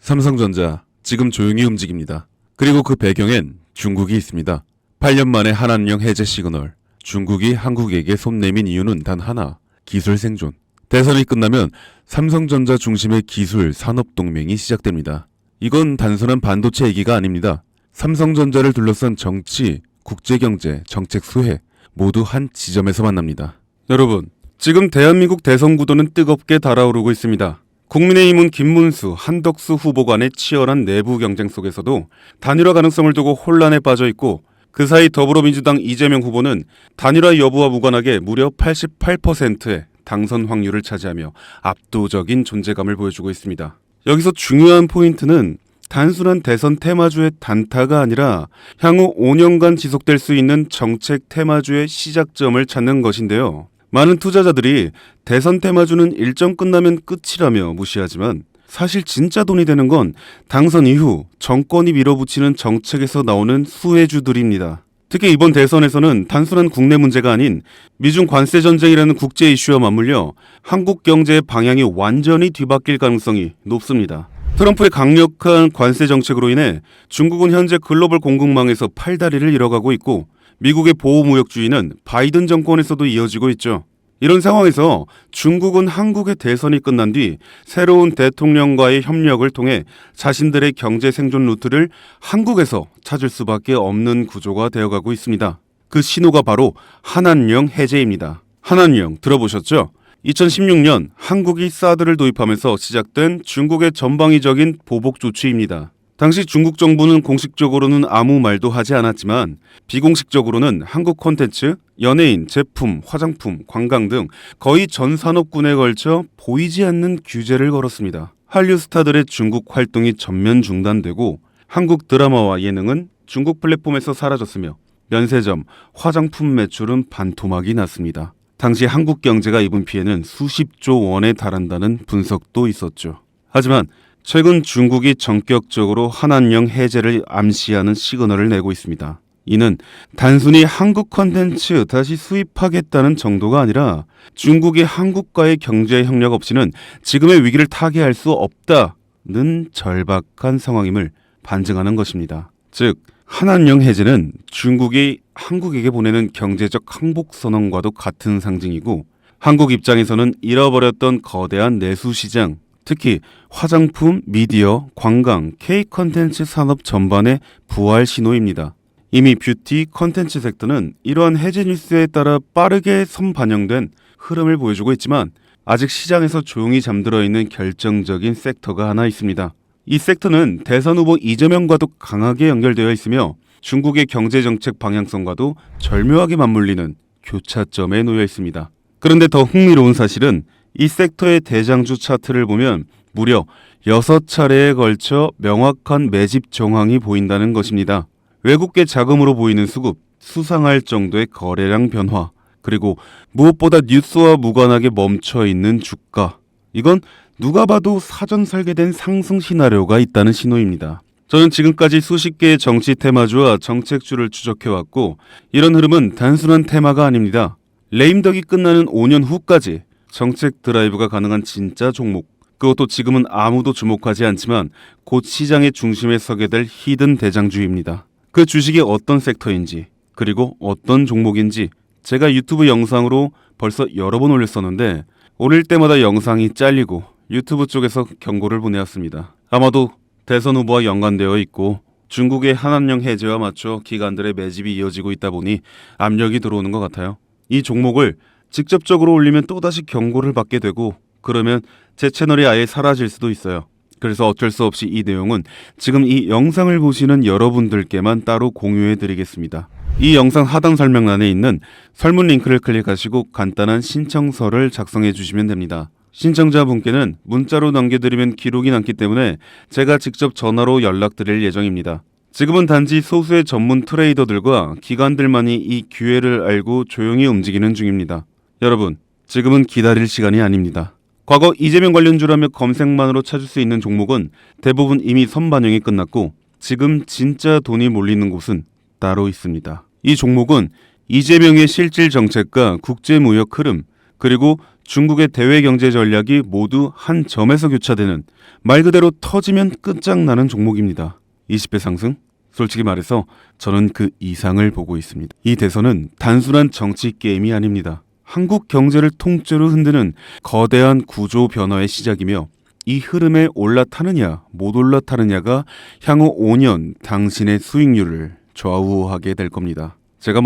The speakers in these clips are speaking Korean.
삼성전자 지금 조용히 움직입니다. 그리고 그 배경엔 중국이 있습니다. 8년 만에 한한령 해제 시그널. 중국이 한국에게 손 내민 이유는 단 하나, 기술 생존. 대선이 끝나면 삼성전자 중심의 기술 산업 동맹이 시작됩니다. 이건 단순한 반도체 얘기가 아닙니다. 삼성전자를 둘러싼 정치, 국제경제, 정책 수혜 모두 한 지점에서 만납니다. 여러분, 지금 대한민국 대선 구도는 뜨겁게 달아오르고 있습니다. 국민의힘은 김문수, 한덕수 후보 간의 치열한 내부 경쟁 속에서도 단일화 가능성을 두고 혼란에 빠져 있고, 그 사이 더불어민주당 이재명 후보는 단일화 여부와 무관하게 무려 88%의 당선 확률을 차지하며 압도적인 존재감을 보여주고 있습니다. 여기서 중요한 포인트는 단순한 대선 테마주의 단타가 아니라 향후 5년간 지속될 수 있는 정책 테마주의 시작점을 찾는 것인데요. 많은 투자자들이 대선 테마주는 일정 끝나면 끝이라며 무시하지만 사실 진짜 돈이 되는 건 당선 이후 정권이 밀어붙이는 정책에서 나오는 수혜주들입니다. 특히 이번 대선에서는 단순한 국내 문제가 아닌 미중 관세 전쟁이라는 국제 이슈와 맞물려 한국 경제의 방향이 완전히 뒤바뀔 가능성이 높습니다. 트럼프의 강력한 관세 정책으로 인해 중국은 현재 글로벌 공급망에서 팔다리를 잃어가고 있고, 미국의 보호무역주의는 바이든 정권에서도 이어지고 있죠. 이런 상황에서 중국은 한국의 대선이 끝난 뒤 새로운 대통령과의 협력을 통해 자신들의 경제 생존 루트를 한국에서 찾을 수밖에 없는 구조가 되어가고 있습니다. 그 신호가 바로 한한령 해제입니다. 한한령 들어보셨죠? 2016년 한국이 사드를 도입하면서 시작된 중국의 전방위적인 보복 조치입니다. 당시 중국 정부는 공식적으로는 아무 말도 하지 않았지만 비공식적으로는 한국 콘텐츠, 연예인, 제품, 화장품, 관광 등 거의 전 산업군에 걸쳐 보이지 않는 규제를 걸었습니다. 한류 스타들의 중국 활동이 전면 중단되고 한국 드라마와 예능은 중국 플랫폼에서 사라졌으며 면세점, 화장품 매출은 반토막이 났습니다. 당시 한국 경제가 입은 피해는 수십조 원에 달한다는 분석도 있었죠. 하지만 최근 중국이 전격적으로 한한령 해제를 암시하는 시그널을 내고 있습니다. 이는 단순히 한국 콘텐츠 다시 수입하겠다는 정도가 아니라 중국이 한국과의 경제 협력 없이는 지금의 위기를 타개할 수 없다는 절박한 상황임을 반증하는 것입니다. 즉, 한한령 해제는 중국이 한국에게 보내는 경제적 항복 선언과도 같은 상징이고, 한국 입장에서는 잃어버렸던 거대한 내수 시장, 특히 화장품, 미디어, 관광, K-컨텐츠 산업 전반의 부활 신호입니다. 이미 뷰티, 컨텐츠 섹터는 이러한 해제 뉴스에 따라 빠르게 선반영된 흐름을 보여주고 있지만 아직 시장에서 조용히 잠들어 있는 결정적인 섹터가 하나 있습니다. 이 섹터는 대선 후보 이재명과도 강하게 연결되어 있으며 중국의 경제정책 방향성과도 절묘하게 맞물리는 교차점에 놓여 있습니다. 그런데 더 흥미로운 사실은 이 섹터의 대장주 차트를 보면 무려 6차례에 걸쳐 명확한 매집 정황이 보인다는 것입니다. 외국계 자금으로 보이는 수급, 수상할 정도의 거래량 변화, 그리고 무엇보다 뉴스와 무관하게 멈춰있는 주가. 이건 누가 봐도 사전 설계된 상승 시나리오가 있다는 신호입니다. 저는 지금까지 수십 개의 정치 테마주와 정책주를 추적해왔고, 이런 흐름은 단순한 테마가 아닙니다. 레임덕이 끝나는 5년 후까지 정책 드라이브가 가능한 진짜 종목, 그것도 지금은 아무도 주목하지 않지만 곧 시장의 중심에 서게 될 히든 대장주입니다. 그 주식이 어떤 섹터인지, 그리고 어떤 종목인지 제가 유튜브 영상으로 벌써 여러 번 올렸었는데 올릴 때마다 영상이 잘리고 유튜브 쪽에서 경고를 보내왔습니다. 아마도 대선 후보와 연관되어 있고 중국의 한한령 해제와 맞춰 기관들의 매집이 이어지고 있다 보니 압력이 들어오는 것 같아요. 이 종목을 직접적으로 올리면 또다시 경고를 받게 되고, 그러면 제 채널이 아예 사라질 수도 있어요. 그래서 어쩔 수 없이 이 내용은 지금 이 영상을 보시는 여러분들께만 따로 공유해 드리겠습니다. 이 영상 하단 설명란에 있는 설문 링크를 클릭하시고 간단한 신청서를 작성해 주시면 됩니다. 신청자분께는 문자로 남겨드리면 기록이 남기 때문에 제가 직접 전화로 연락드릴 예정입니다. 지금은 단지 소수의 전문 트레이더들과 기관들만이 이 기회를 알고 조용히 움직이는 중입니다. 여러분, 지금은 기다릴 시간이 아닙니다. 과거 이재명 관련주라며 검색만으로 찾을 수 있는 종목은 대부분 이미 선반영이 끝났고 지금 진짜 돈이 몰리는 곳은 따로 있습니다. 이 종목은 이재명의 실질 정책과 국제무역 흐름, 그리고 중국의 대외 경제 전략이 모두 한 점에서 교차되는, 말 그대로 터지면 끝장나는 종목입니다. 20배 상승? 솔직히 말해서 저는 그 이상을 보고 있습니다. 이 대선은 단순한 정치 게임이 아닙니다. 한국 경제를 통째로 흔드는 거대한 구조 변화의 시작이며, 이 흐름에 올라타느냐 못 올라타느냐가 향후 5년 당신의 수익률을 좌우하게 될 겁니다. 제가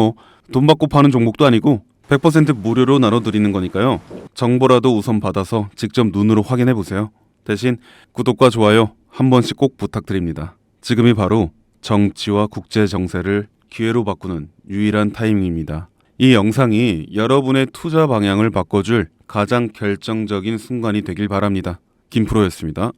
돈 받고 파는 종목도 아니고 100% 무료로 나눠드리는 거니까요. 정보라도 우선 받아서 직접 눈으로 확인해 보세요. 대신 구독과 좋아요 한 번씩 꼭 부탁드립니다. 지금이 바로 정치와 국제 정세를 기회로 바꾸는 유일한 타이밍입니다. 이 영상이 여러분의 투자 방향을 바꿔줄 가장 결정적인 순간이 되길 바랍니다. 김프로였습니다.